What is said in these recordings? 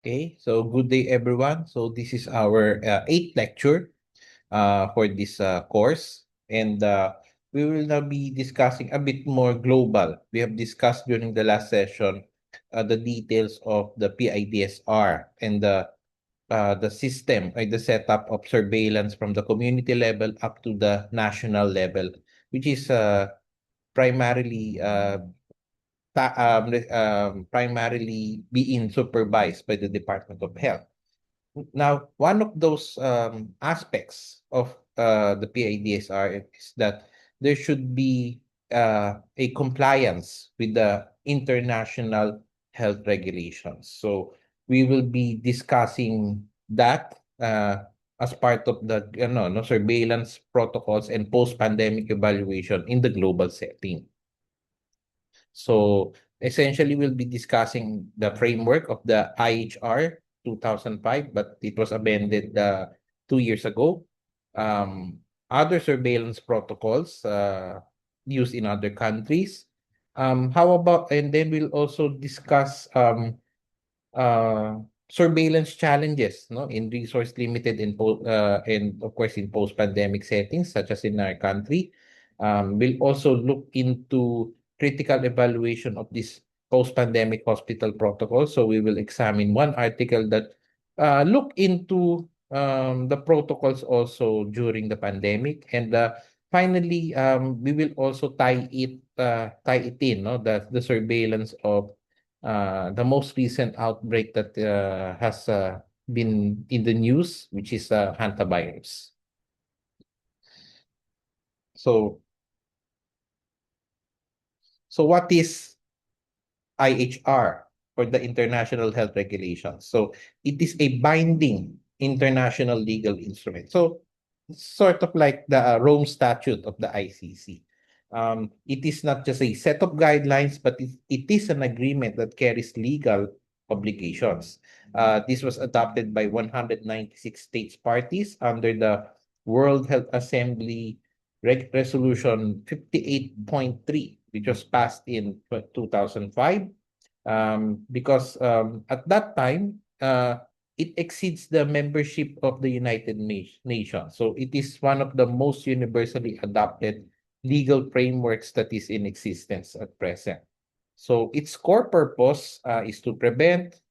Okay, so good day everyone. So this is our eighth lecture for this course, and we will now be discussing a bit more global. We have discussed during the last session the details of the PIDSR and the system, the setup of surveillance from the community level up to the national level, which is primarily primarily being supervised by the Department of Health. Now, one of those aspects of the PIDSR is that there should be a compliance with the international health regulations. So we will be discussing that as part of the no, surveillance protocols and post-pandemic evaluation in the global setting. So essentially, we'll be discussing the framework of the IHR 2005, but it was amended 2 years ago. Other surveillance protocols used in other countries. How about, and then we'll also discuss uh, surveillance challenges, no, in resource limited and of course in post-pandemic settings, such as in our country. We'll also look into critical evaluation of this post-pandemic hospital protocol. So we will examine one article that look into the protocols also during the pandemic, and finally we will also tie it in, no, the surveillance of the most recent outbreak that has been in the news, which is hantavirus. So, so what is IHR, or the International Health Regulations? So it is a binding international legal instrument. So sort of like the Rome Statute of the ICC. It is not just a set of guidelines, but it is an agreement that carries legal obligations. This was adopted by 196 states parties under the World Health Assembly Resolution 58.3, which was passed in 2005. Because at that time, it exceeds the membership of the United Nations. So it is one of the most universally adopted legal frameworks that is in existence at present. So its core purpose is to prevent,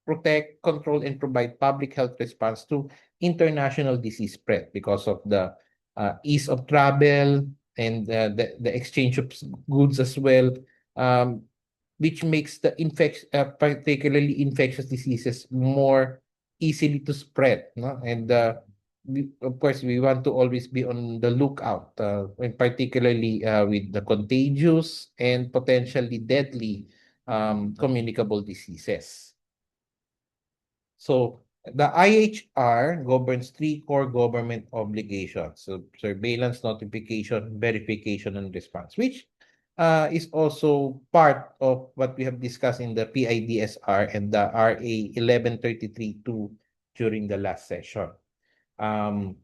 protect, control, and provide public health response to international disease spread because of the ease of travel and the exchange of goods as well, um, which makes the particularly infectious diseases more easily to spread. No? And of course, we want to always be on the lookout, and particularly with the contagious and potentially deadly communicable diseases. So the IHR governs three core government obligations: so surveillance, notification, verification, and response, which is also part of what we have discussed in the PIDSR and the RA 1133-2 during the last session. Um,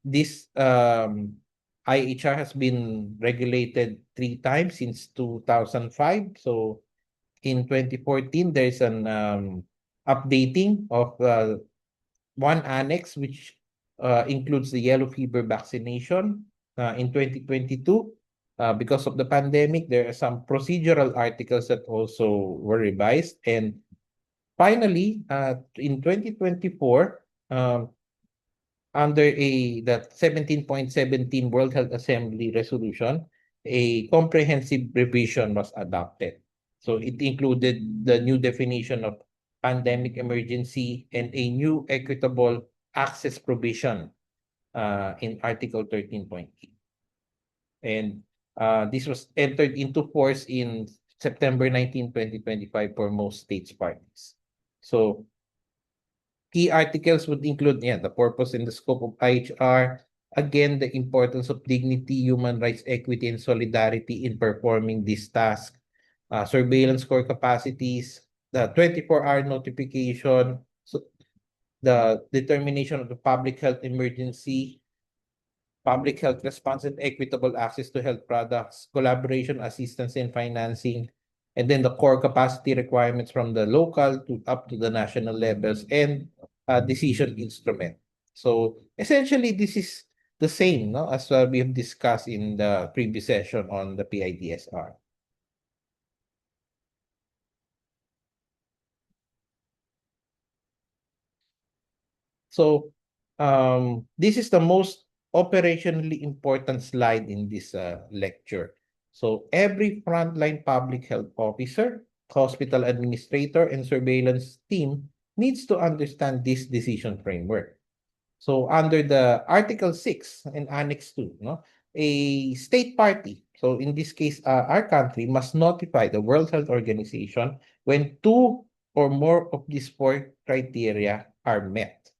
this IHR has been regulated three times since 2005. So in 2014, there's an updating of one annex, which includes the yellow fever vaccination. In 2022, because of the pandemic, there are some procedural articles that also were revised. And finally, in 2024, under that 17.17 World Health Assembly resolution, a comprehensive revision was adopted. So it included the new definition of pandemic emergency and a new equitable access provision in Article 13.8. And this was entered into force in September 19, 2025 for most states parties. So key articles would include, the purpose and the scope of IHR, again, the importance of dignity, human rights, equity, and solidarity in performing this task, surveillance core capacities, the 24-hour notification, so the determination of the public health emergency, public health response and equitable access to health products, collaboration, assistance, and financing, and then the core capacity requirements from the local to up to the national levels, and decision instrument. So essentially, this is the same, no, as we have discussed in the previous session on the PIDSR. So this is the most operationally important slide in this lecture. So every frontline public health officer, hospital administrator, and surveillance team needs to understand this decision framework. So under the Article 6 and Annex 2, no, a state party, so in this case, our country must notify the World Health Organization when two or more of these four criteria are met.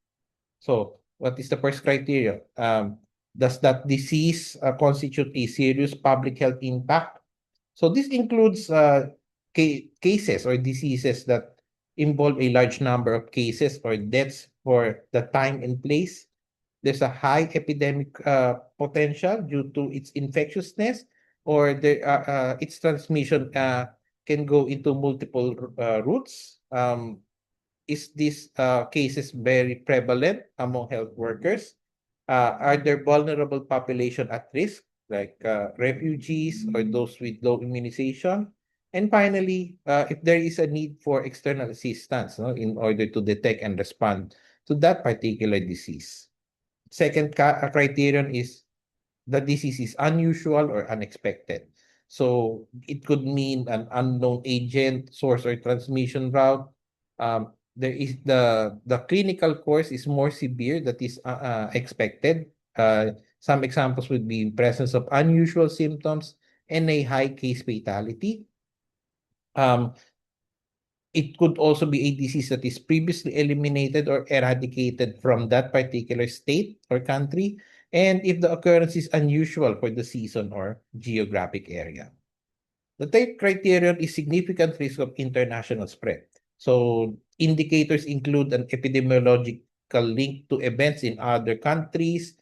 So, what is the first criteria? Does that disease constitute a serious public health impact? So, this includes cases or diseases that involve a large number of cases or deaths for the time and place. There's a high epidemic potential due to its infectiousness, or its transmission can go into multiple routes. Is these cases very prevalent among health workers? Are there vulnerable population at risk, like refugees or those with low immunization? And finally, if there is a need for external assistance, no, in order to detect and respond to that particular disease. Second criterion is the disease is unusual or unexpected. So it could mean an unknown agent, source, or transmission route. There is the clinical course is more severe that is expected. Some examples would be presence of unusual symptoms and a high case fatality. Um, it could also be a disease that is previously eliminated or eradicated from that particular state or country, and if the occurrence is unusual for the season or geographic area. The third criterion is significant risk of international spread. So indicators include an epidemiological link to events in other countries,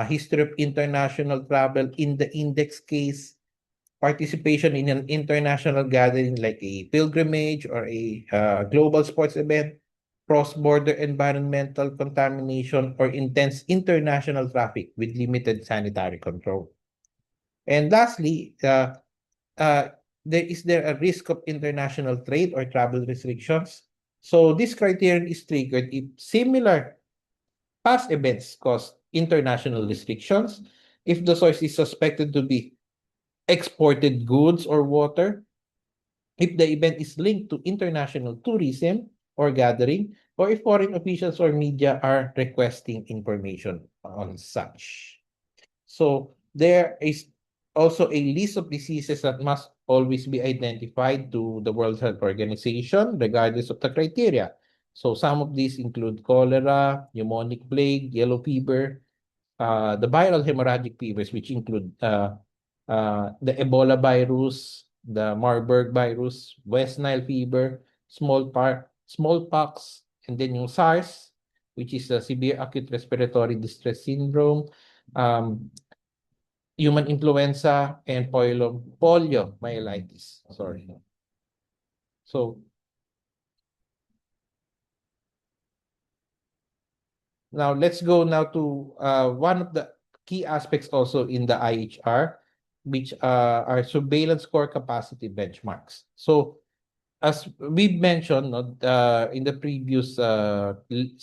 history of international travel in the index case, participation in an international gathering like a pilgrimage or a global sports event, cross-border environmental contamination, or intense international traffic with limited sanitary control. And lastly, uh, there a risk of international trade or travel restrictions? So this criterion is triggered if similar past events cause international restrictions, if the source is suspected to be exported goods or water, if the event is linked to international tourism or gathering, or if foreign officials or media are requesting information on such. So there is also a list of diseases that must always be identified to the World Health Organization, regardless of the criteria. So some of these include cholera, pneumonic plague, yellow fever, the viral hemorrhagic fevers, which include the Ebola virus, the Marburg virus, West Nile fever, smallpox, and then yung SARS, which is the severe acute respiratory distress syndrome, um, human influenza, and poliomyelitis. Sorry. So now let's go now to one of the key aspects also in the IHR, which are surveillance core capacity benchmarks. So as we mentioned, no, in the previous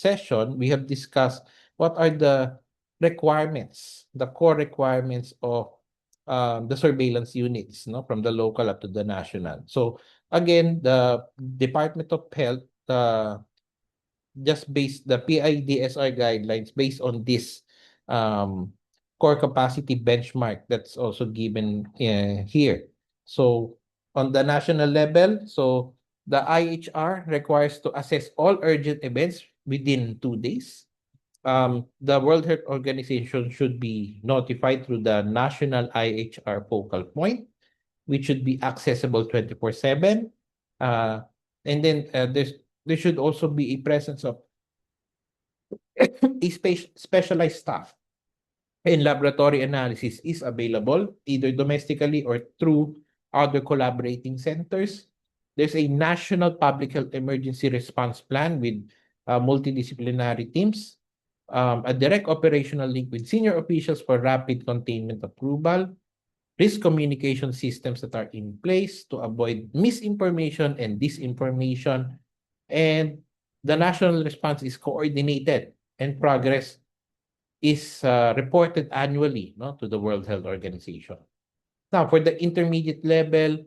session, we have discussed what are the requirements, the core requirements of the surveillance units, no, from the local up to the national. So again, the Department of Health just based the PIDSR guidelines based on this um, core capacity benchmark that's also given here. So on the national level, so the IHR requires to assess all urgent events within 2 days. The World Health Organization should be notified through the national IHR focal point, which should be accessible 24/7. Uh, and then there should also be a presence of a specialized staff and laboratory analysis is available either domestically or through other collaborating centers. There's a national public health emergency response plan with multidisciplinary teams, a direct operational link with senior officials for rapid containment approval, risk communication systems that are in place to avoid misinformation and disinformation, and the national response is coordinated and progress is reported annually, no, to the World Health Organization. Now, for the intermediate level,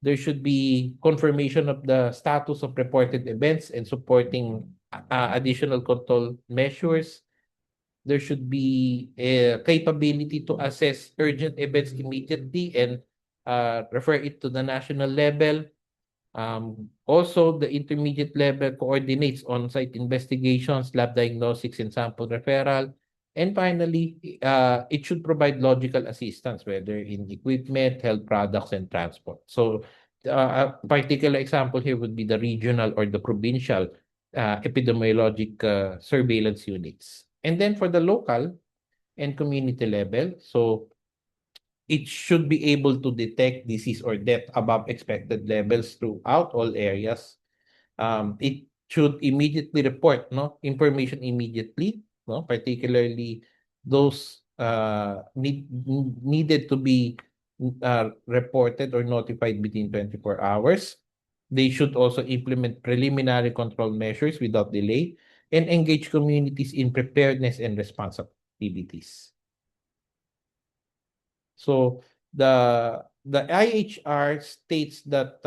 there should be confirmation of the status of reported events and supporting additional control measures. There should be a capability to assess urgent events immediately and refer it to the national level. Also, the intermediate level coordinates on-site investigations, lab diagnostics, and sample referral. And finally, it should provide logical assistance, whether in equipment, health products, and transport. So, a particular example here would be the regional or the provincial epidemiologic surveillance units. And then for the local and community level, so it should be able to detect disease or death above expected levels throughout all areas. It should immediately report information immediately, particularly those needed to be reported or notified within 24 hours. They should also implement preliminary control measures without delay and engage communities in preparedness and response activities. So the IHR states that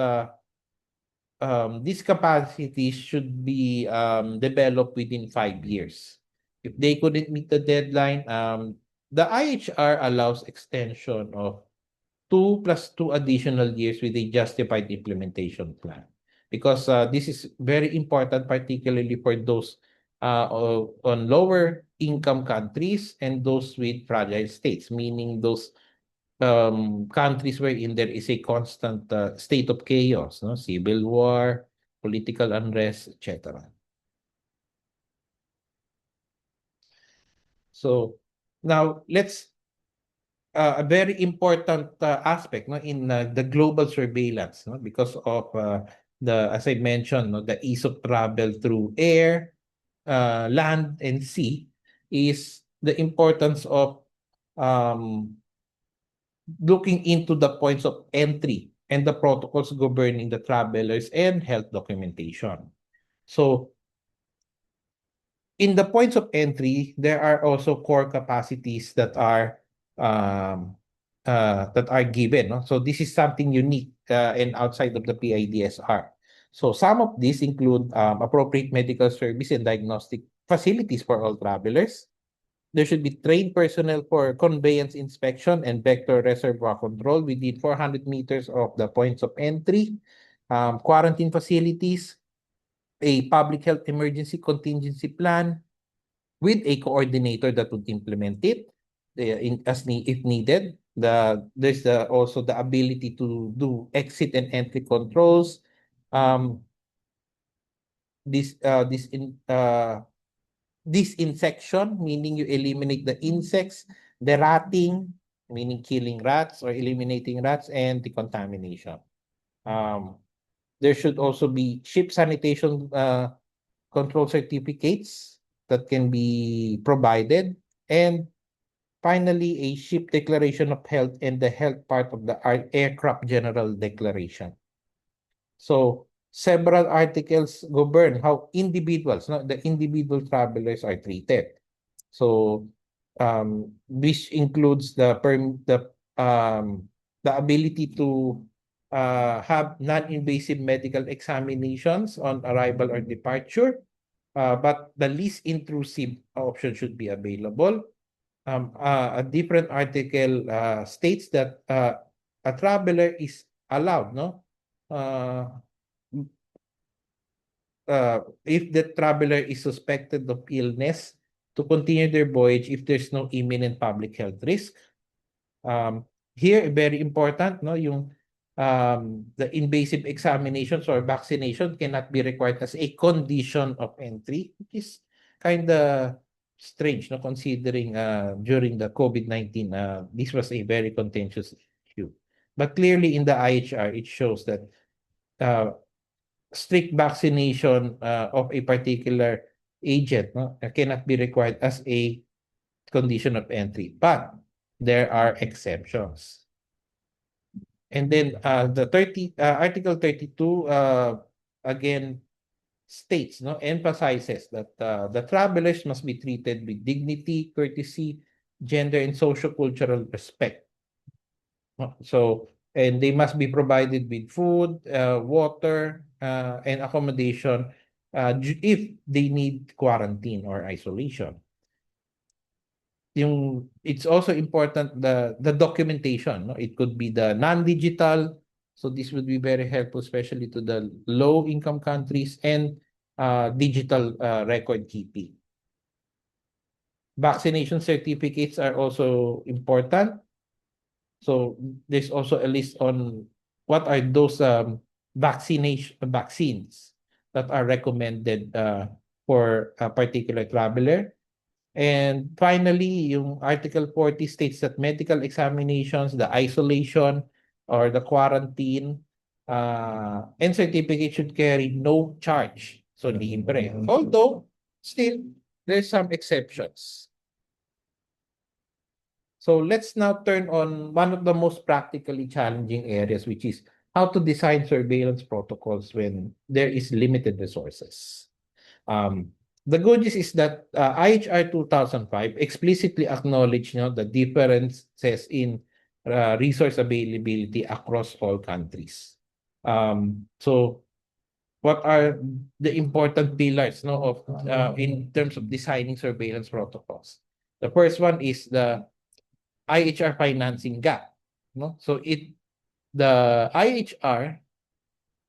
these capacities should be developed within 5 years. If they couldn't meet the deadline, the IHR allows extension of 2 + 2 additional years with a justified implementation plan. Because this is very important, particularly for those on lower income countries and those with fragile states, meaning those countries wherein there is a constant state of chaos, civil war, political unrest, etc. So now let's a very important aspect, in the global surveillance, because of the, as I mentioned, the ease of travel through air, land, and sea, is the importance of um, looking into the points of entry and the protocols governing the travelers and health documentation. So, in the points of entry, there are also core capacities um, that are given. No? So, this is something unique and outside of the PIDSR. So, some of these include appropriate medical service and diagnostic facilities for all travelers. There should be trained personnel for conveyance inspection and vector reservoir control within 400 meters of the points of entry, quarantine facilities, a public health emergency contingency plan with a coordinator that would implement it if needed. There's also the ability to do exit and entry controls. Um, disinsection, meaning you eliminate the insects, the ratting, meaning killing rats or eliminating rats, and the contamination. Um, there should also be ship sanitation control certificates that can be provided. And finally, a ship declaration of health and the health part of the aircraft general declaration. So several articles govern how individuals, the individual travelers are treated. So this includes the ability to have non-invasive medical examinations on arrival or departure, but the least intrusive option should be available. A different article states that a traveler is allowed, uh, if the traveler is suspected of illness, to continue their voyage if there's no imminent public health risk. Here, very important, yung the invasive examinations or vaccination cannot be required as a condition of entry, which is kind of strange, considering during the COVID-19, this was a very contentious issue. But clearly in the IHR, it shows that strict vaccination of a particular agent, no, cannot be required as a condition of entry. But there are exceptions. And then Article 32 again states, no, emphasizes that the travelers must be treated with dignity, courtesy, gender, and socio-cultural respect. So, and they must be provided with food, water, and accommodation if they need quarantine or isolation. It's also important the documentation, no? It could be the non-digital, so this would be very helpful, especially to the low-income countries, and digital record keeping. Vaccination certificates are also important. So there's also a list on what are those vaccines that are recommended for a particular traveler. And finally, yung Article 40 states that medical examinations, the isolation or the quarantine and certificate should carry no charge. So libre. Although, still, there's some exceptions. So let's now turn on one of the most practically challenging areas, which is how to design surveillance protocols when there is limited resources. The good news is that IHR 2005 explicitly acknowledged, the differences in resource availability across all countries. So what are the important pillars, of in terms of designing surveillance protocols? The first one is the IHR financing gap. No? So the IHR,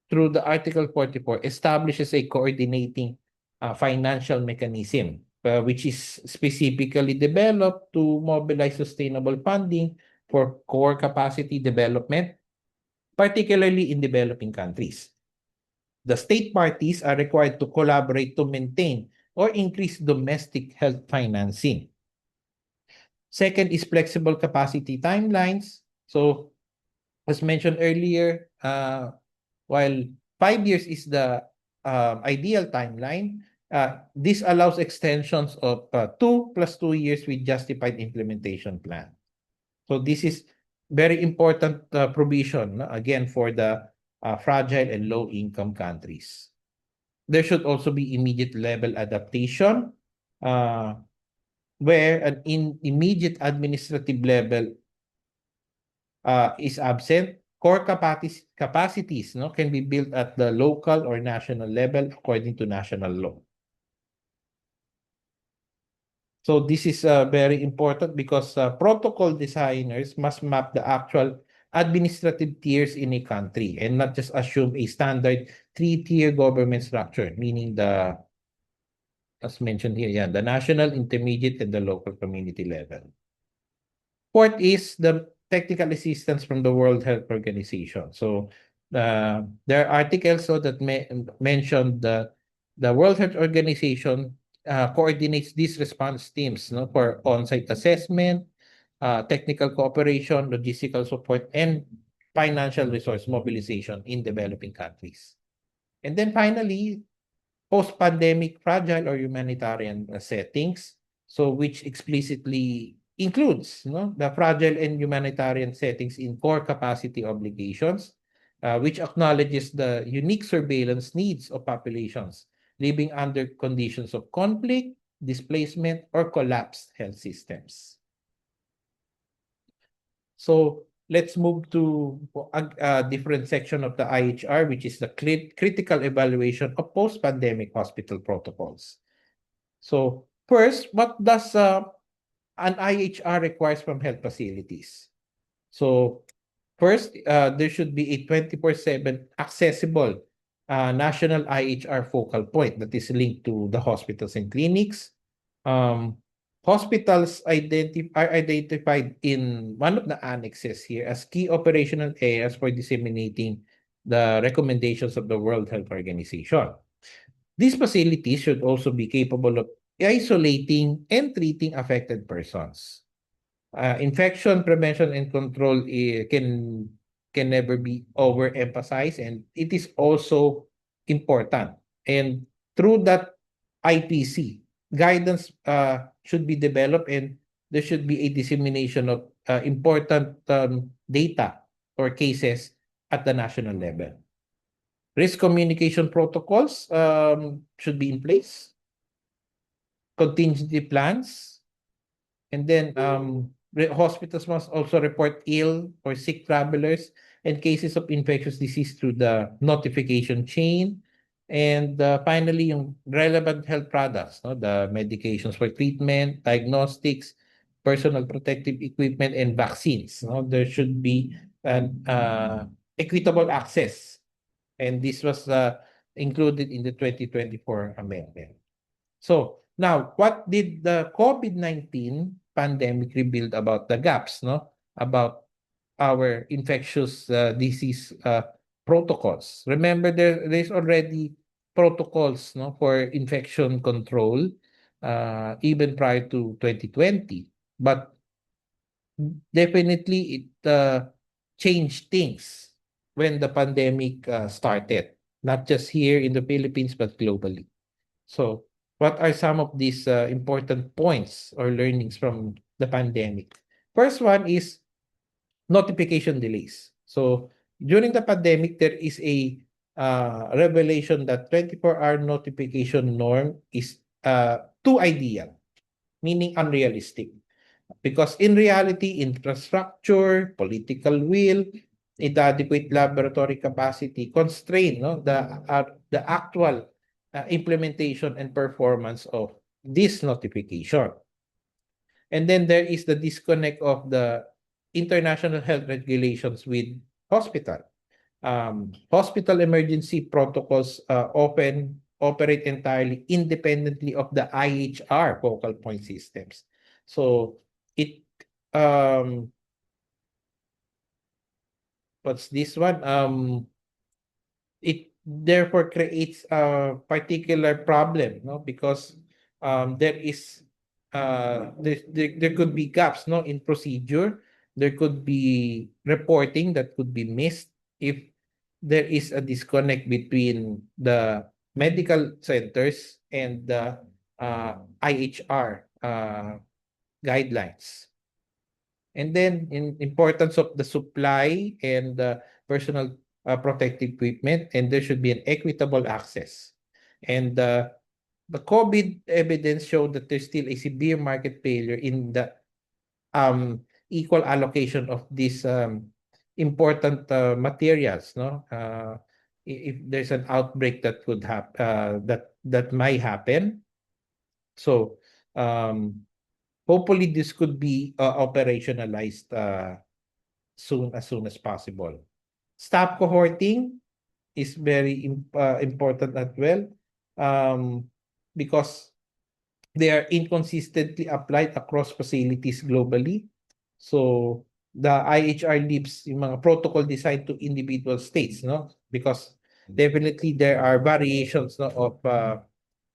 through the Article 44, establishes a coordinating financial mechanism, which is specifically developed to mobilize sustainable funding for core capacity development, particularly in developing countries. The state parties are required to collaborate to maintain or increase domestic health financing. Second is flexible capacity timelines. So, as mentioned earlier, while 5 years is the ideal timeline, this allows extensions of 2 + 2 years with justified implementation plan. So this is very important provision, again, for the fragile and low-income countries. There should also be immediate level adaptation, where an immediate administrative level is absent. Core capacities, can be built at the local or national level according to national law. So this is very important because protocol designers must map the actual administrative tiers in a country and not just assume a standard 3-tier government structure, meaning as mentioned here, the national, intermediate, and the local community level. Fourth is the technical assistance from the World Health Organization. So there are articles that mention the World Health Organization coordinates these response teams, for on-site assessment, technical cooperation, logistical support, and financial resource mobilization in developing countries. And then finally, post-pandemic fragile or humanitarian settings, so which explicitly includes, the fragile and humanitarian settings in core capacity obligations, which acknowledges the unique surveillance needs of populations living under conditions of conflict, displacement, or collapsed health systems. So let's move to a different section of the IHR, which is the critical evaluation of post-pandemic hospital protocols. So first, what does an IHR requires from health facilities? So first, there should be a 24/7 accessible national IHR focal point that is linked to the hospitals and clinics. Hospitals are identified in one of the annexes here as key operational areas for disseminating the recommendations of the World Health Organization. These facilities should also be capable of isolating and treating affected persons. Infection prevention and control can can never be overemphasized, and it is also important. And through that IPC, guidance should be developed, and there should be a dissemination of important data or cases at the national level. Risk communication protocols should be in place, contingency plans, and then hospitals must also report ill or sick travelers and cases of infectious disease through the notification chain. And finally, yung relevant health products, no? The medications for treatment, diagnostics, personal protective equipment, and vaccines. No? There should be an equitable access. And this was included in the 2024 amendment. So now, what did the COVID-19 pandemic revealed about the gaps, no? About our infectious disease protocols. Remember, there's already protocols, no, for infection control even prior to 2020. But definitely it changed things when the pandemic started, not just here in the Philippines, but globally. So, what are some of these important points or learnings from the pandemic? First one is notification delays. So, during the pandemic, there is a revelation that 24-hour notification norm is too ideal, meaning unrealistic. Because in reality, infrastructure, political will, inadequate laboratory capacity constrain, no, the actual implementation and performance of this notification. And then there is the disconnect of the international health regulations with hospital. Hospital emergency protocols often operate entirely independently of the IHR focal point systems. So it what's this one? It therefore creates a particular problem, no? Because there is there could be gaps, no, in procedure. There could be reporting that could be missed if there is a disconnect between the medical centers and the IHR guidelines. And then in importance of the supply and the personal protective equipment, and there should be an equitable access. And the COVID evidence showed that there's still a severe market failure in the equal allocation of these important materials. No, if there's an outbreak that could happen, that might happen. So hopefully this could be operationalized as soon as possible. Staff cohorting is very important as well, because they are inconsistently applied across facilities globally. So the IHR leaves yung mga protocol designed to individual states, no? Because definitely there are variations, no,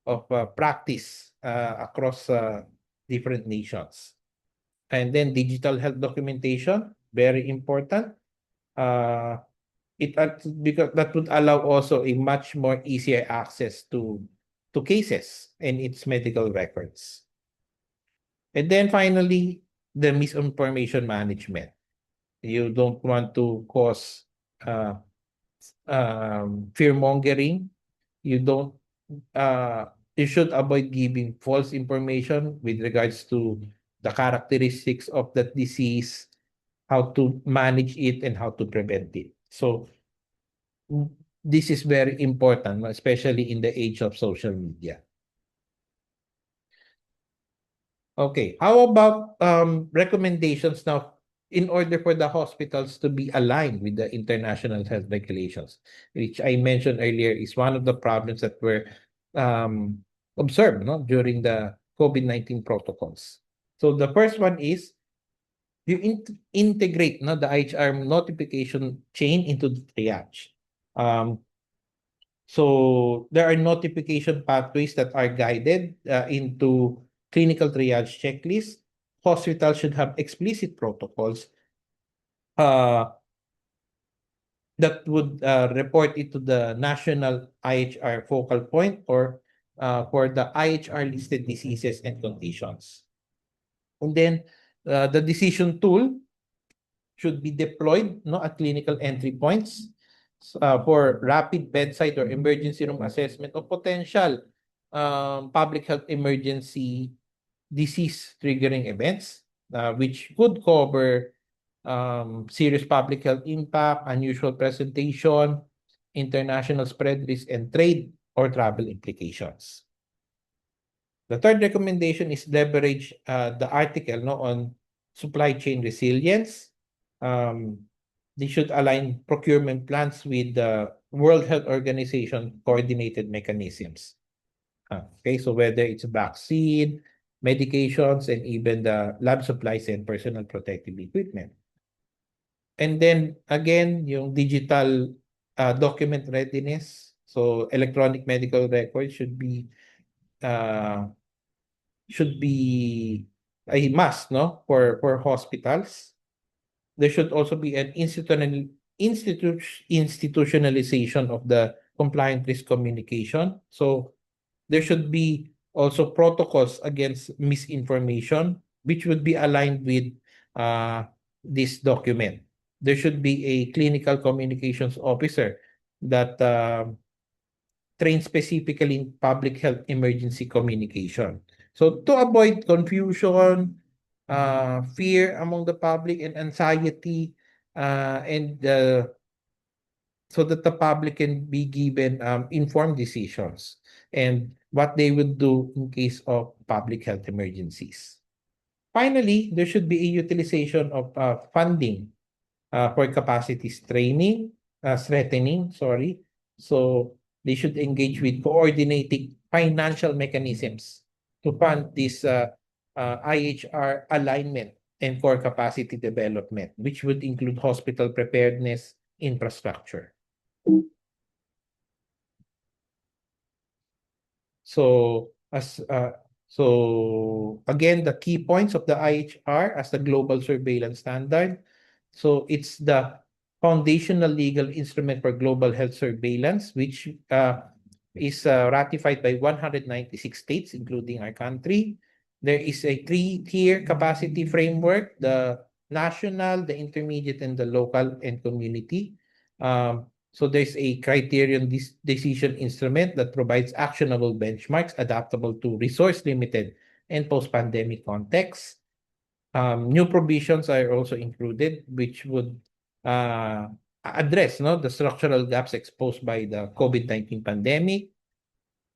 of practice across different nations. And then digital health documentation, very important. Because that would allow also a much more easier access to cases and its medical records. And then finally, the misinformation management. You don't want to cause fear mongering. You don't you should avoid giving false information with regards to the characteristics of that disease, how to manage it, and how to prevent it. So this is very important, especially in the age of social media. Okay, how about recommendations now in order for the hospitals to be aligned with the international health regulations, which I mentioned earlier is one of the problems that were observed, no, during the COVID-19 protocols. So the first one is you integrate, no, the IHR notification chain into the triage. So there are notification pathways that are guided into clinical triage checklist. Hospitals should have explicit protocols uh, that would report it to the national IHR focal point or for the IHR listed diseases and conditions. And then the decision tool should be deployed no, at clinical entry points for rapid bedside or emergency room assessment of potential public health emergency disease triggering events, which could cover serious public health impact, unusual presentation, international spread risk, and trade or travel implications. The third recommendation is leverage the article no, on supply chain resilience. Um, they should align procurement plans with the World Health Organization coordinated mechanisms. Okay, so whether it's vaccine, medications, and even the lab supplies and personal protective equipment. And then again, yung digital document readiness. So electronic medical records uh, should be a must no for hospitals. There should also be an institutionalization of the compliant risk communication. So there should be also protocols against misinformation, which would be aligned with this document. There should be a clinical communications officer that trained specifically in public health emergency communication. So to avoid confusion, fear among the public and anxiety, and so that the public can be given informed decisions and what they would do in case of public health emergencies. Finally, there should be a utilization of funding for capacities training, strengthening, sorry. So they should engage with coordinating financial mechanisms to fund this IHR alignment and core capacity development, which would include hospital preparedness infrastructure. So again, the key points of the IHR as the global surveillance standard. So it's the foundational legal instrument for global health surveillance, which is ratified by 196 states, including our country. There is a three-tier capacity framework: the national, the intermediate, and the local and community. So there's a criterion decision instrument that provides actionable benchmarks adaptable to resource-limited and post-pandemic contexts. New provisions are also included, which would address no, the structural gaps exposed by the COVID-19 pandemic.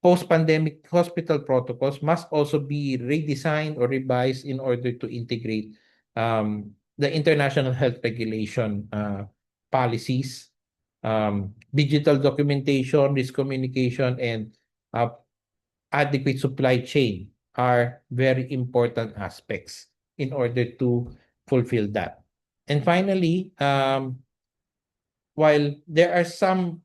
Post-pandemic hospital protocols must also be redesigned or revised in order to integrate the international health regulation policies, digital documentation, risk communication, and uh, adequate supply chain are very important aspects in order to fulfill that. And finally, while there are some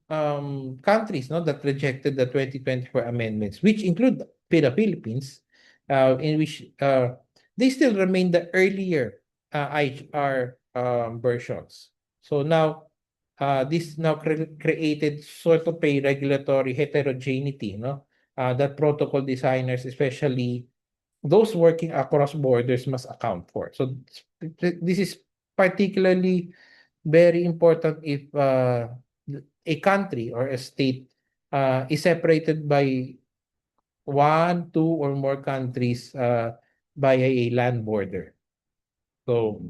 countries no, that rejected the 2024 amendments, which include the Philippines, in which they still remain the earlier IHR versions. So now, this now created sort of a regulatory heterogeneity, no? That protocol designers, especially those working across borders, must account for. So this is particularly very important if a country or a state is separated by one, two, or more countries by a land border. So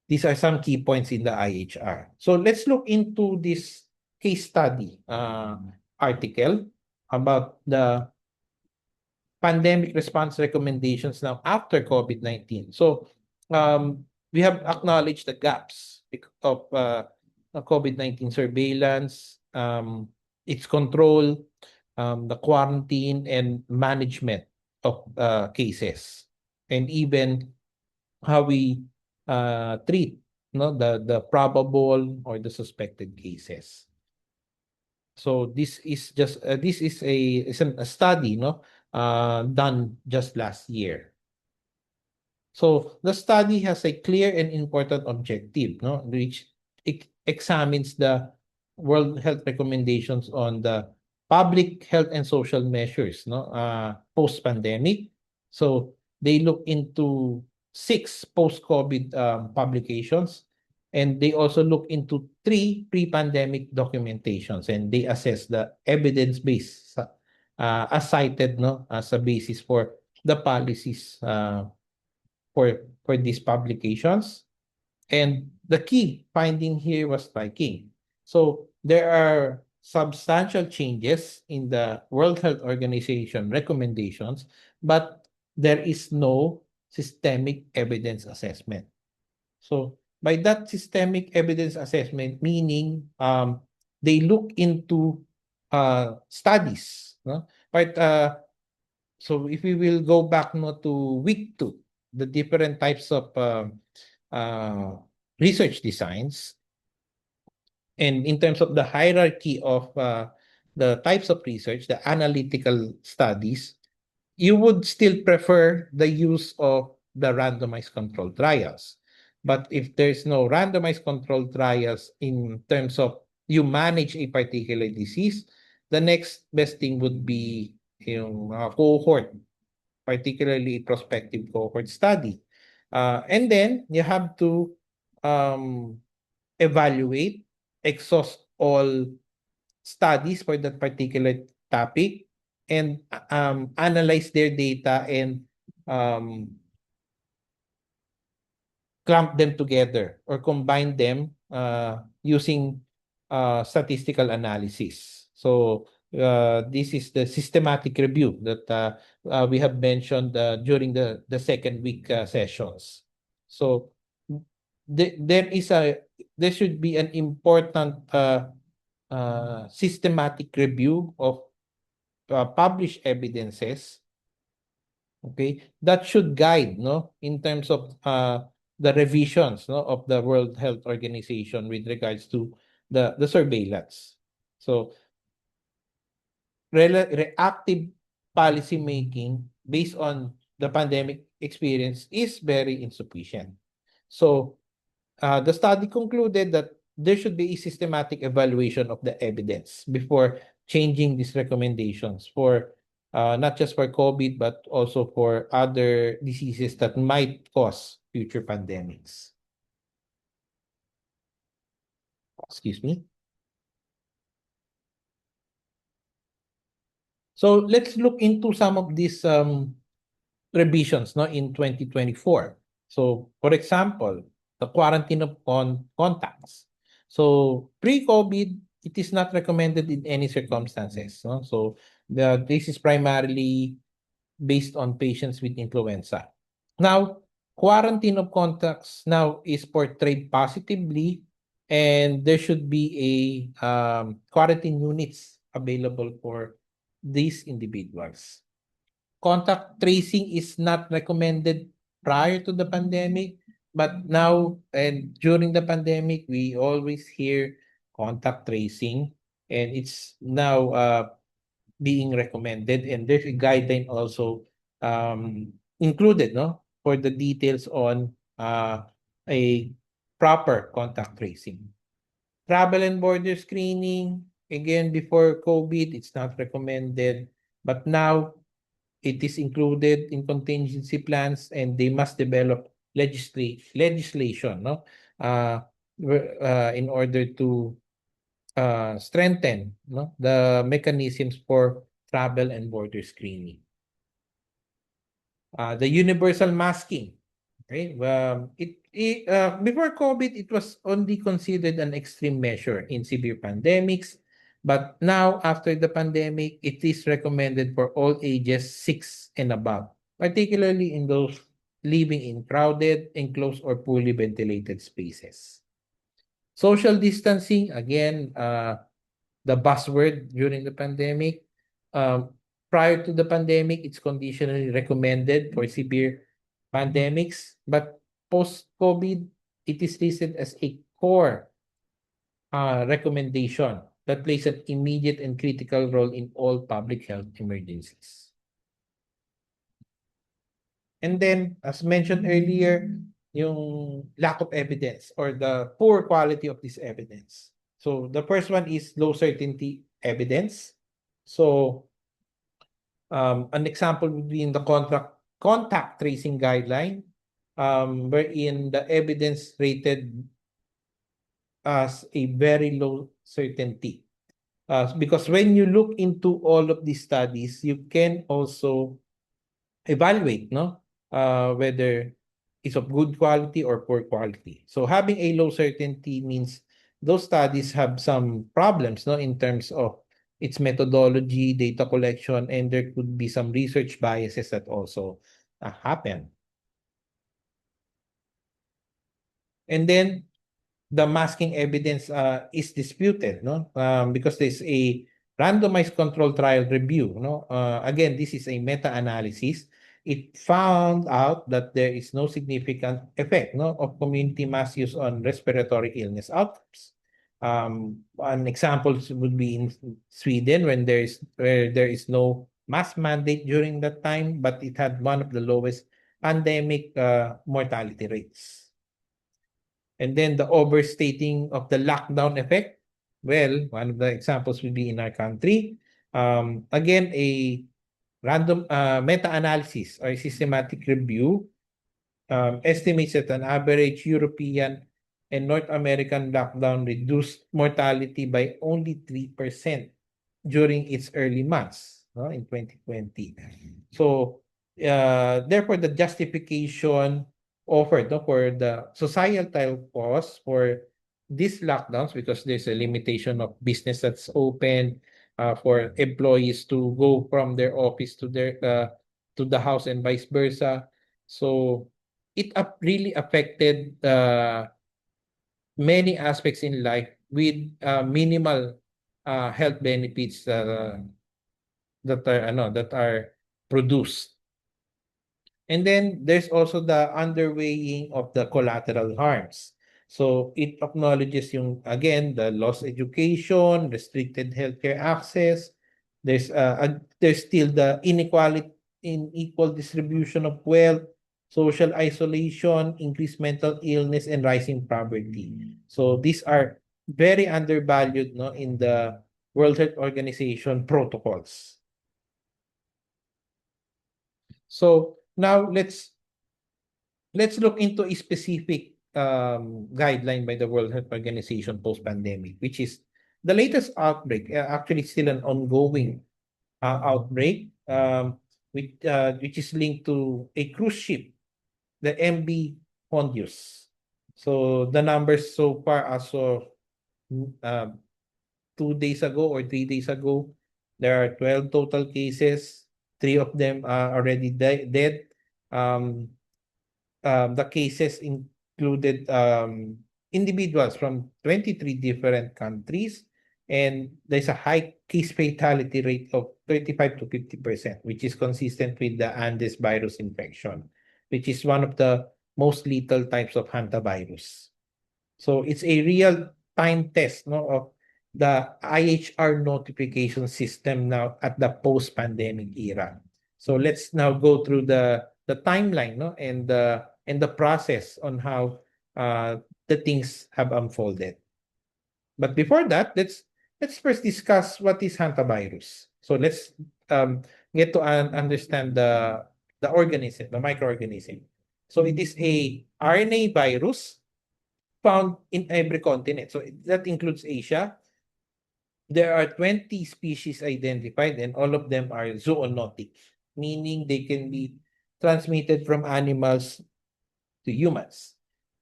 these are some key points in the IHR. So let's look into this case study article about the pandemic response recommendations now after COVID-19. So we have acknowledged the gaps of COVID-19 surveillance, its control, the quarantine and management of cases, and even how we treat no, the probable or the suspected cases. So this is just this is a study no done just last year. So the study has a clear and important objective no which examines the World Health recommendations on the public health and social measures, no, post-pandemic. So they look into 6 post-COVID publications, and they also look into 3 pre-pandemic documentations, and they assess the evidence base as cited, no, as a basis for the policies for these publications. And the key finding here was striking. So there are substantial changes in the World Health Organization recommendations, but there is no systemic evidence assessment. So by that systemic evidence assessment, meaning they look into studies, no? But so if we will go back, no, to week 2, the different types of uh, research designs, and in terms of the hierarchy of the types of research, the analytical studies, you would still prefer the use of the randomized controlled trials. But if there's no randomized controlled trials in terms of you manage a particular disease, the next best thing would be yung cohort, particularly prospective cohort study. And then you have to um, evaluate, exhaust all studies for that particular topic, and analyze their data and um, clump them together or combine them using statistical analysis. So this is the systematic review that we have mentioned during the second week sessions. So there should be an important systematic review of published evidences, okay, that should guide, no, in terms of the revisions, no, of the World Health Organization with regards to the surveillance. So reactive policy making based on the pandemic experience is very insufficient. So the study concluded that there should be a systematic evaluation of the evidence before changing these recommendations for not just for COVID, but also for other diseases that might cause future pandemics. Excuse me. So let's look into some of these revisions, no, in 2024. So for example, the quarantine of contacts. So pre-COVID, it is not recommended in any circumstances, no? So this is primarily based on patients with influenza. Now, quarantine of contacts now is portrayed positively, and there should be a quarantine units available for these individuals. Contact tracing is not recommended prior to the pandemic, but now and during the pandemic, we always hear contact tracing, and it's now being recommended, and there's a guideline also included, no, for the details on a proper contact tracing. Travel and border screening, again, before COVID, it's not recommended, but now it is included in contingency plans, and they must develop legislation, no, in order to strengthen, no, the mechanisms for travel and border screening. The universal masking, okay? Before COVID, it was only considered an extreme measure in severe pandemics, but now after the pandemic, it is recommended for all ages 6 and above, particularly in those living in crowded, enclosed, or poorly ventilated spaces. Social distancing, again, the buzzword during the pandemic. Prior to the pandemic, it's conditionally recommended for severe pandemics, but post-COVID, it is listed as a core recommendation that plays an immediate and critical role in all public health emergencies. And then, as mentioned earlier, yung lack of evidence or the poor quality of this evidence. So the first one is low certainty evidence. So an example would be in the contact tracing guideline, wherein the evidence rated as a very low certainty. Because when you look into all of these studies, you can also evaluate, no, whether it's of good quality or poor quality. So having a low certainty means those studies have some problems, no, in terms of its methodology, data collection, and there could be some research biases that also happen. And then the masking evidence is disputed, no? Because there's a randomized control trial review, no? Again, this is a meta-analysis. It found out that there is no significant effect, no, of community mask use on respiratory illness outcomes. An example would be in Sweden where there is no mask mandate during that time, but it had one of the lowest pandemic mortality rates. And then the overstating of the lockdown effect. Well, one of the examples would be in our country. Again, a random meta-analysis or systematic review estimates that an average European and North American lockdown reduced mortality by only 3% during its early months, no, in 2020. So, therefore, the justification offered, no, for the societal cost for these lockdowns, because there's a limitation of business that's open, for employees to go from their office to the house and vice versa. So it really affected many aspects in life with minimal health benefits that are produced. And then there's also the underweighing of the collateral harms. So it acknowledges yung again the lost education, restricted healthcare access. There's still the unequal distribution of wealth, social isolation, increased mental illness, and rising poverty. So these are very undervalued, no, in the World Health Organization protocols. So now let's look into a specific guideline by the World Health Organization post-pandemic, which is the latest outbreak, actually still an ongoing outbreak, which is linked to a cruise ship, the MV Hondius. So the numbers so far as of uh, 2 days ago or 3 days ago, there are 12 total cases. 3 of them are already dead. Um, the cases included individuals from 23 different countries, and there's a high case fatality rate of 35 to 50%, which is consistent with the Andes virus infection, which is one of the most lethal types of hantavirus. So it's a real time test, no, of the IHR notification system now at the post-pandemic era. So let's now go through the timeline, no, and the process on how the things have unfolded. But before that, let's first discuss what is hantavirus. So let's get to understand the organism, the microorganism. So it is a RNA virus found in every continent. So that includes Asia. There are 20 species identified, and all of them are zoonotic, meaning they can be transmitted from animals to humans.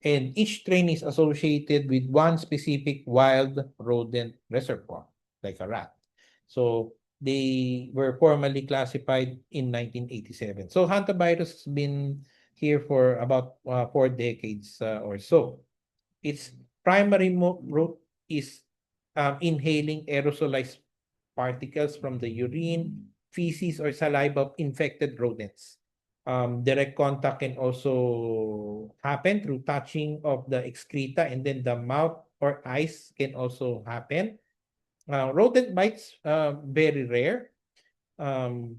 And each strain is associated with one specific wild rodent reservoir, like a rat. So they were formally classified in 1987. So hantavirus has been here for about 4 decades or so. Its primary route is inhaling aerosolized particles from the urine, feces, or saliva of infected rodents. Direct contact can also happen through touching of the excreta, and then the mouth or eyes can also happen. Rodent bites, very rare. Um,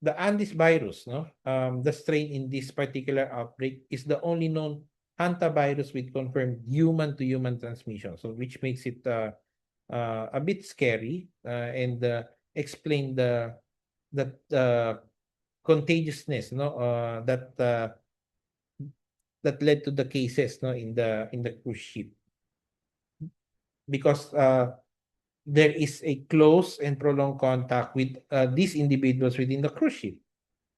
the Andes virus, no, the strain in this particular outbreak is the only known hantavirus with confirmed human-to-human transmission, so which makes it a bit scary and explain the contagiousness, no, that led to the cases, no, in the cruise ship, because there is a close and prolonged contact with these individuals within the cruise ship.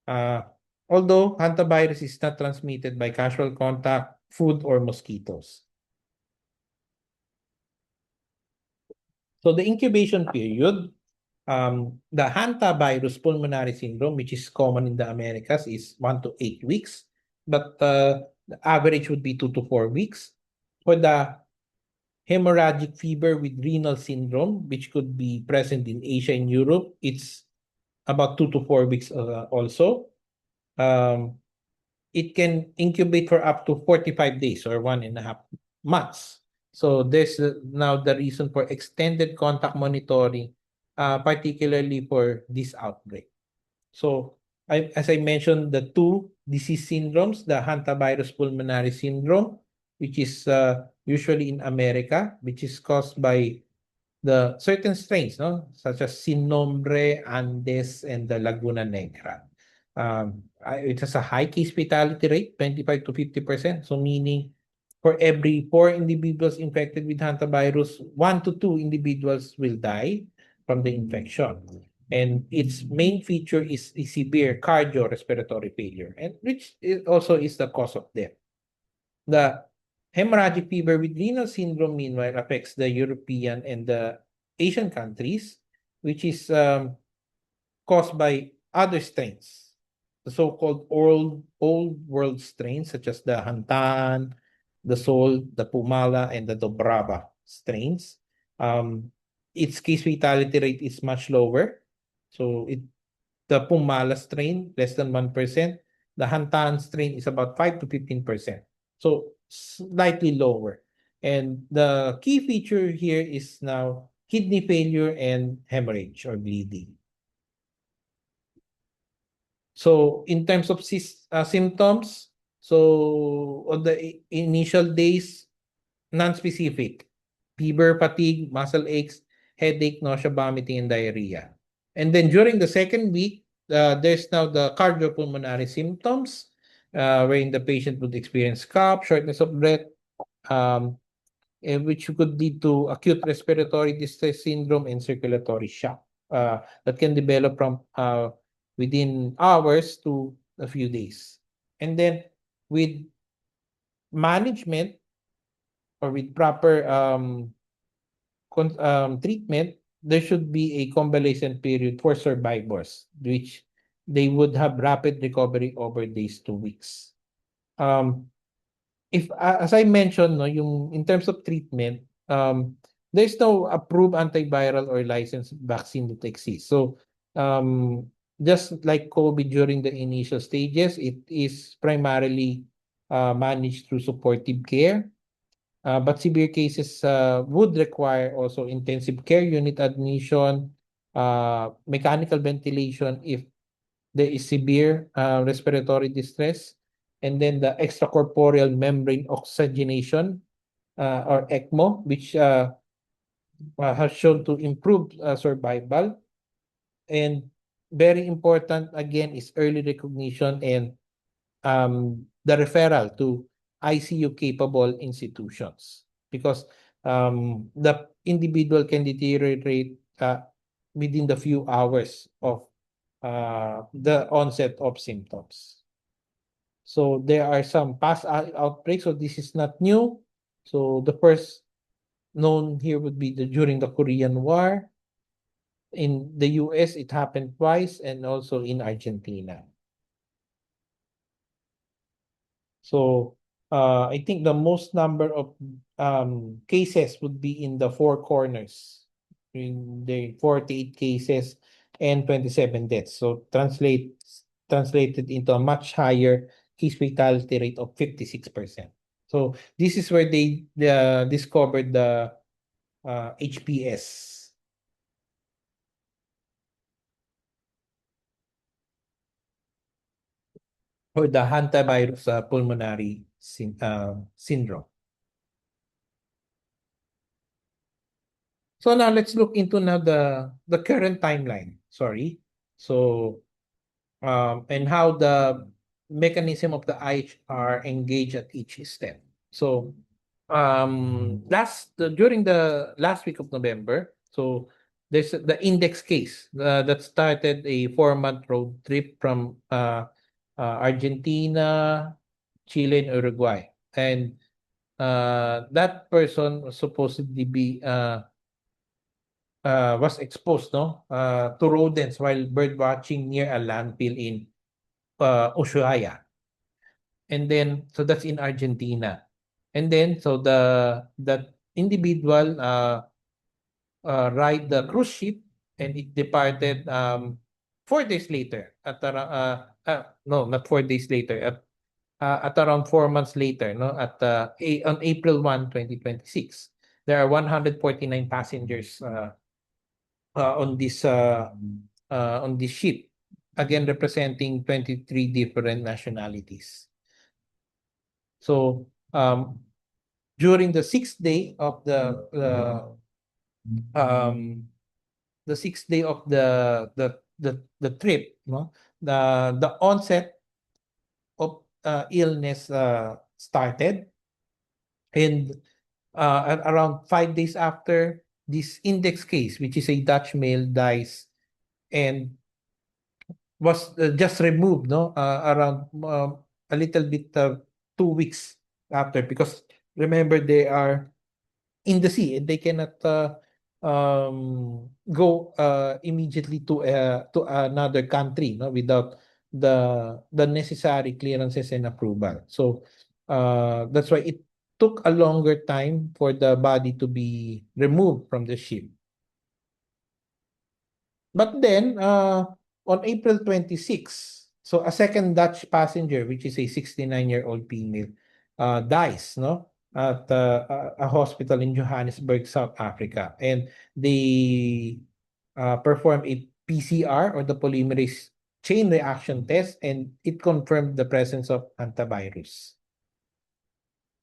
Uh, Although hantavirus is not transmitted by casual contact, food, or mosquitoes. So the incubation period, the hantavirus pulmonary syndrome, which is common in the Americas, is 1 to 8 weeks, but the average would be 2 to 4 weeks. For the hemorrhagic fever with renal syndrome, which could be present in Asia and Europe, it's about 2 to 4 weeks also. Um, it can incubate for up to 45 days or 1.5 months. So there's now the reason for extended contact monitoring, particularly for this outbreak. So as I mentioned, the two disease syndromes, the hantavirus pulmonary syndrome, which is usually in America, which is caused by the certain strains, no, such as Sinombre, Andes, and the Laguna Negra. It has a high case fatality rate, 25 to 50%. So meaning for every 4 individuals infected with hantavirus, 1 to 2 individuals will die from the infection. And its main feature is a severe cardiorespiratory failure, and which also is the cause of death. The hemorrhagic fever with renal syndrome, meanwhile, affects the European and the Asian countries, which is caused by other strains, the so-called old world strains, such as the Hantan, the Sol, the Pumala, and the Dobrava strains. Its case fatality rate is much lower. So the Pumala strain, less than 1%. The Hantan strain is about 5 to 15%. So slightly lower. And the key feature here is now kidney failure and hemorrhage or bleeding. So in terms of symptoms, so on the initial days, non-specific, fever, fatigue, muscle aches, headache, nausea, vomiting, and diarrhea. And then during the second week, there's now the cardiopulmonary symptoms, wherein the patient would experience cough, shortness of breath, um, which could lead to acute respiratory distress syndrome and circulatory shock that can develop from within hours to a few days. And then with management or with proper treatment, there should be a convalescent period for survivors, which they would have rapid recovery over these 2 weeks. Um, if as I mentioned, no, yung in terms of treatment, there's no approved antiviral or licensed vaccine that exists. So, just like COVID during the initial stages, it is primarily managed through supportive care. But severe cases would require also intensive care unit admission, mechanical ventilation if there is severe respiratory distress, and then the extracorporeal membrane oxygenation or ECMO, which has shown to improve survival. And very important again is early recognition and the referral to ICU capable institutions, because the individual can deteriorate within the few hours of the onset of symptoms. So there are some past outbreaks, so this is not new. So the first known here would be during the Korean War. In the US, it happened twice, and also in Argentina. So I think the most number of cases would be in the four corners, in the 48 cases and 27 deaths. So translated into a much higher case fatality rate of 56%. So this is where they discovered the HPS. or the hantavirus pulmonary syndrome. So now let's look into now the current timeline. Sorry. So and how the mechanism of the IHR engage at each step. So during the last week of November, so there's the index case that started a 4-month road trip from Argentina, Chile, and Uruguay. And that person was supposedly was exposed, no, to rodents while bird watching near a landfill in Ushuaia. And then so that's in Argentina. And then so that individual ride the cruise ship, and it departed 4 days later no, not 4 days later, at around 4 months later, no, on April 1, 2026. There are 149 passengers on this ship, again representing 23 different nationalities. So during the sixth day of um, the trip, no, the onset of illness started, and at around 5 days after, this index case, which is a Dutch male, dies and was just removed, no, around a little bit 2 weeks after, because remember they are in the sea and they cannot go immediately to another country, no, without the necessary clearances and approval. So that's why it took a longer time for the body to be removed from the ship. But then, on April 26, so a second Dutch passenger, which is a 69-year-old female, dies, no, at a hospital in Johannesburg, South Africa. And they performed a PCR, or the polymerase chain reaction test, and it confirmed the presence of antivirus.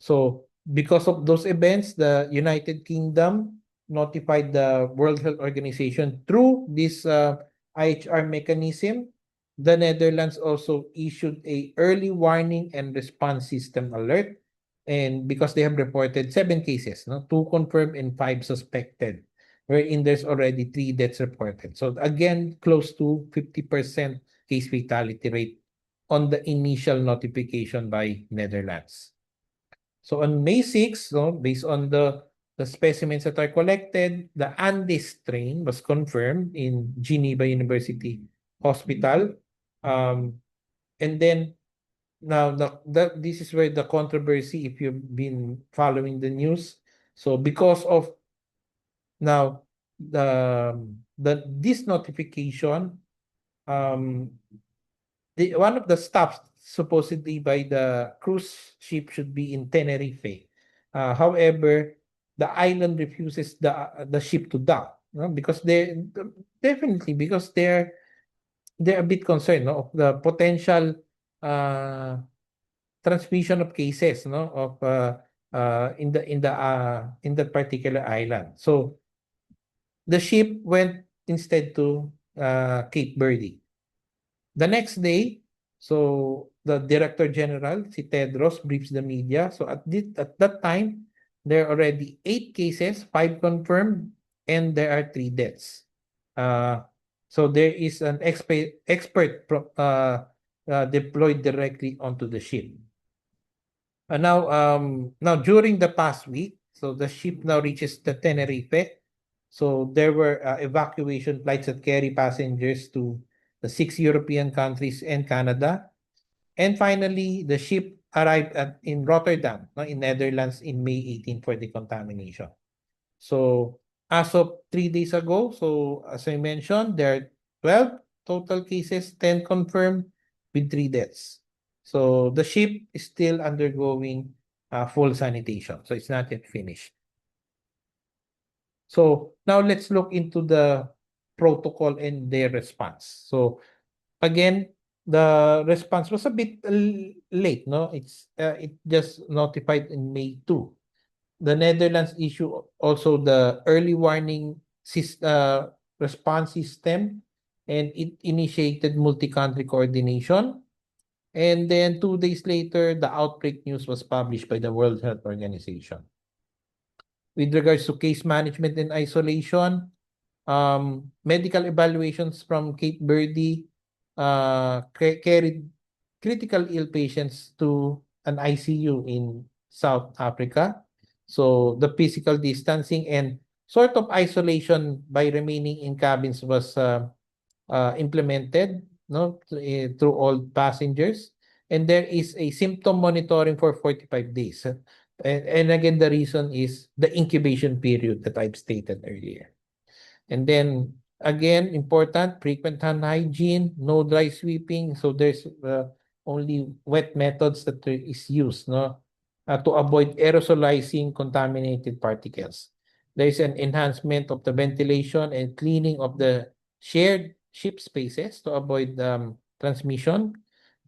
So because of those events, the United Kingdom notified the World Health Organization through this IHR mechanism. The Netherlands also issued a early warning and response system alert, and because they have reported 7 cases, no, 2 confirmed and 5 suspected, wherein there's already 3 deaths reported. So again, close to 50% case fatality rate on the initial notification by Netherlands. So on May 6, no, based on the specimens that are collected, the Andes strain was confirmed in Geneva University Hospital. And then now this is where the controversy, if you've been following the news. So because of now this notification, um, one of the stops supposedly by the cruise ship should be in Tenerife. However, the island refuses the ship to dock, no? Because definitely because they're a bit concerned, no, of the potential uh, transmission of cases, no, of in that particular island. So the ship went instead to Cape Verde. The next day, so the Director General, si Tedros, briefs the media. So at that time, there are already 8 cases, 5 confirmed, and there are 3 deaths. Uh, so there is an expert deployed directly onto the ship. Now during the past week, so the ship now reaches the Tenerife. So there were evacuation flights that carry passengers to the 6 European countries and Canada. And finally, the ship arrived in Rotterdam, no, in Netherlands, in May 18 for decontamination. So as of 3 days ago, so as I mentioned, there are 12 total cases, 10 confirmed with 3 deaths. So the ship is still undergoing full sanitation. So it's not yet finished. So now let's look into the protocol and their response. So again, the response was a bit late, no? It just notified in May 2. The Netherlands issue also the early warning response system, and it initiated multi-country coordination. And then 2 days later, the outbreak news was published by the World Health Organization. With regards to case management and isolation, medical evaluations from Cape Verde carried critical ill patients to an ICU in South Africa. So the physical distancing and sort of isolation by remaining in cabins was implemented, no, through all passengers. And there is a symptom monitoring for 45 days. And again, the reason is the incubation period that I've stated earlier. And then again, important, frequent hand hygiene, no dry sweeping. So there's only wet methods that is used, no, to avoid aerosolizing contaminated particles. There is an enhancement of the ventilation and cleaning of the shared ship spaces to avoid transmission.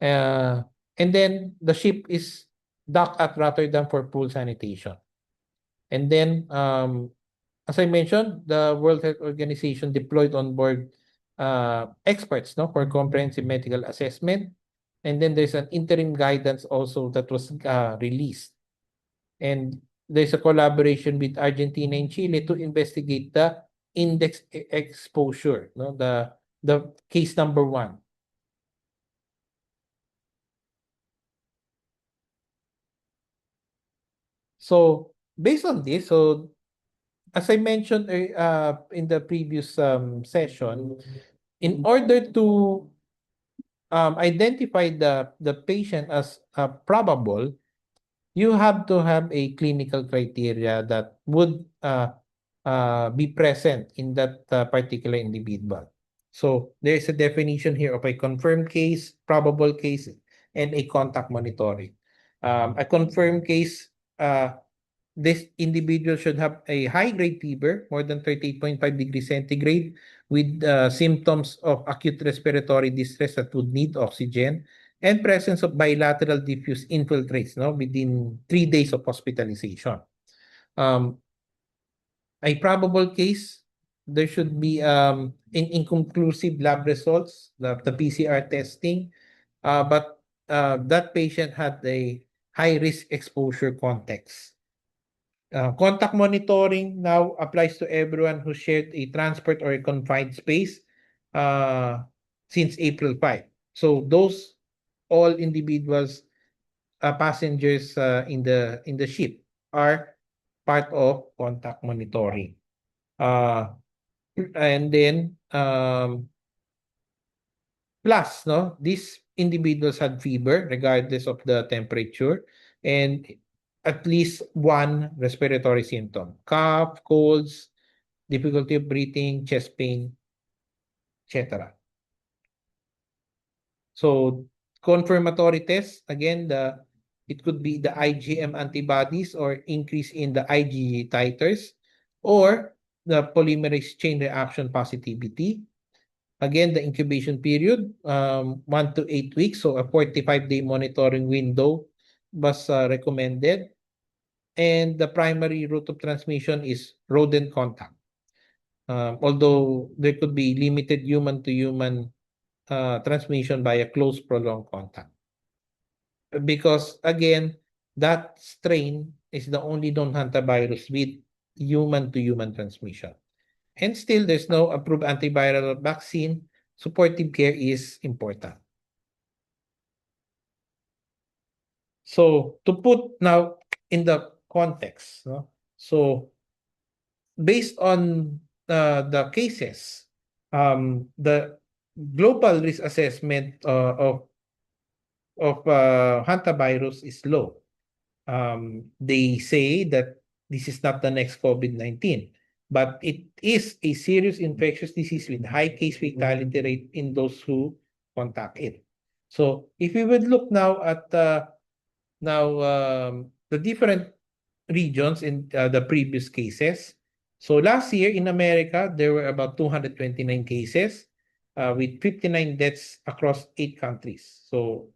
And then the ship is docked at Rotterdam for pool sanitation. And then as I mentioned, the World Health Organization deployed on board experts, no, for comprehensive medical assessment. And then there's an interim guidance also that was released. And there's a collaboration with Argentina and Chile to investigate the index exposure, no, the case number 1. So based on this, so as I mentioned in the previous session, in order to identify the patient as probable, you have to have a clinical criteria that would be present in that particular individual. So there's a definition here of a confirmed case, probable case, and a contact monitoring. A confirmed case, this individual should have a high-grade fever, more than 38.5 degrees centigrade, with symptoms of acute respiratory distress that would need oxygen, and presence of bilateral diffuse infiltrates, no, within 3 days of hospitalization. Um, a probable case, there should be inconclusive lab results, the PCR testing, but that patient had a high-risk exposure context. Contact monitoring now applies to everyone who shared a transport or a confined space uh, since April 5. So those all individuals, passengers in the ship are part of contact monitoring. And then plus, no, these individuals had fever regardless of the temperature and at least one respiratory symptom: cough, colds, difficulty of breathing, chest pain, etc. So confirmatory tests, again, it could be the IgM antibodies or increase in the IgG titers or the polymerase chain reaction positivity. Again, the incubation period, 1 to 8 weeks, so a 45-day monitoring window was recommended. And the primary route of transmission is rodent contact. Although there could be limited human-to-human transmission by a close prolonged contact. Because again, that strain is the only known hantavirus with human-to-human transmission. And still, there's no approved antiviral vaccine. Supportive care is important. So to put now in the context, no? So based on the cases, the global risk assessment of hantavirus is low. They say that this is not the next COVID-19, but it is a serious infectious disease with high case fatality rate in those who contact it. So if we would look now at the different regions in the previous cases. So last year in America, there were about 229 cases. with 59 deaths across 8 countries. So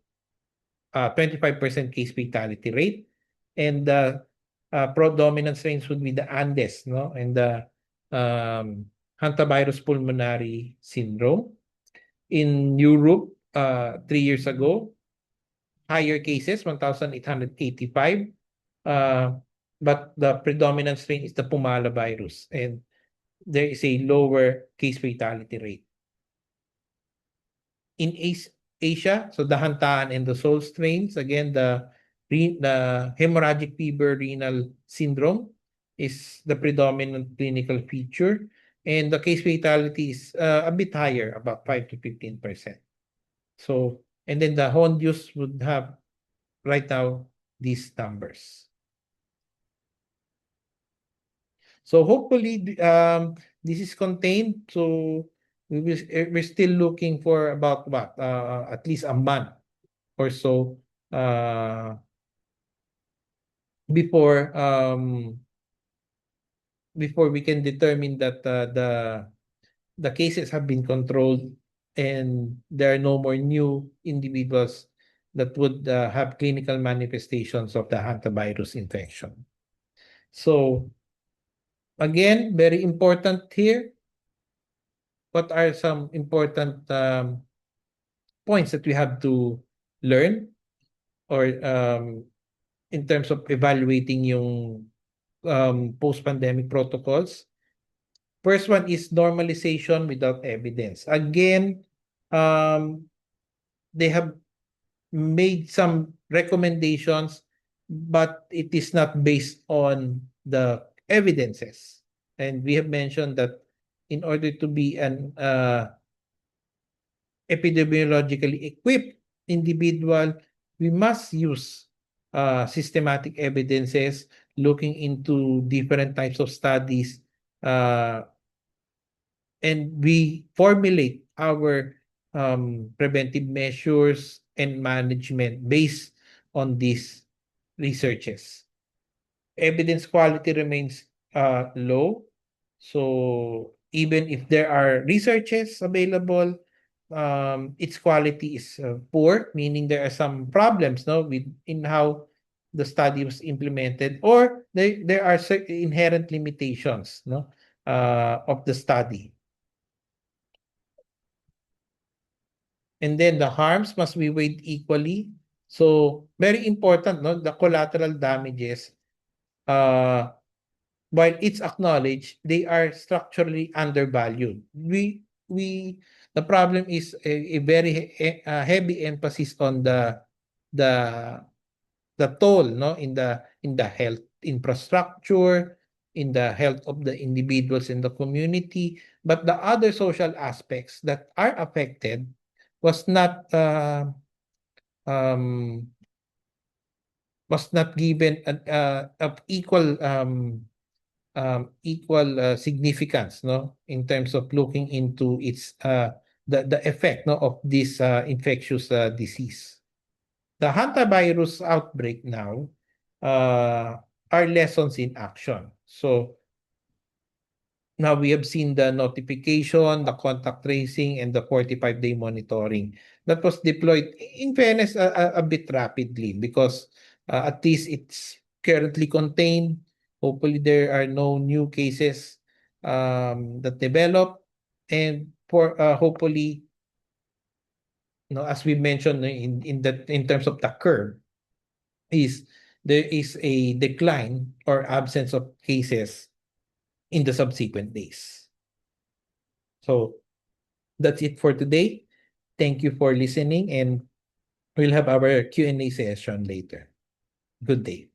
25% case fatality rate. And the predominant strains would be the Andes, no? And the hantavirus pulmonary syndrome. In Europe, 3 years ago, higher cases, 1,885. But the predominant strain is the Pumala virus, and there is a lower case fatality rate. In Asia, so the Hantaan and the Seoul strains, again, the hemorrhagic fever renal syndrome is the predominant clinical feature, and the case fatality is a bit higher, about 5 to 15%. So, and then the Hondius would have right now these numbers. So hopefully this is contained. So we're still looking for about what at least a month or so before before we can determine that the cases have been controlled and there are no more new individuals that would have clinical manifestations of the hantavirus infection. So again, very important here. What are some important points that we have to learn or in terms of evaluating yung post-pandemic protocols? First one is normalization without evidence. Again, they have made some recommendations, but it is not based on the evidences. And we have mentioned that in order to be an epidemiologically equipped individual, we must use systematic evidences, looking into different types of studies, and we formulate our preventive measures and management based on these researches. Evidence quality remains low. So even if there are researches available, its quality is poor, meaning there are some problems, no, with in how the study was implemented, or there are certain inherent limitations, no, of the study. And then the harms must be weighed equally. So very important, no, the collateral damages, while it's acknowledged, they are structurally undervalued. We The problem is a very heavy emphasis on the the toll, no, in the health infrastructure, in the health of the individuals in the community, but the other social aspects that are affected was not um, given of equal significance, no, in terms of looking into its the effect, no, of this infectious disease. The hantavirus outbreak now are lessons in action. So now we have seen the notification, the contact tracing, and the 45-day monitoring that was deployed, in fairness, a bit rapidly, because at least it's currently contained. Hopefully, there are no new cases that develop. And for hopefully, as we mentioned, in terms of the curve, is there is a decline or absence of cases in the subsequent days. So that's it for today. Thank you for listening, and we'll have our Q&A session later. Good day.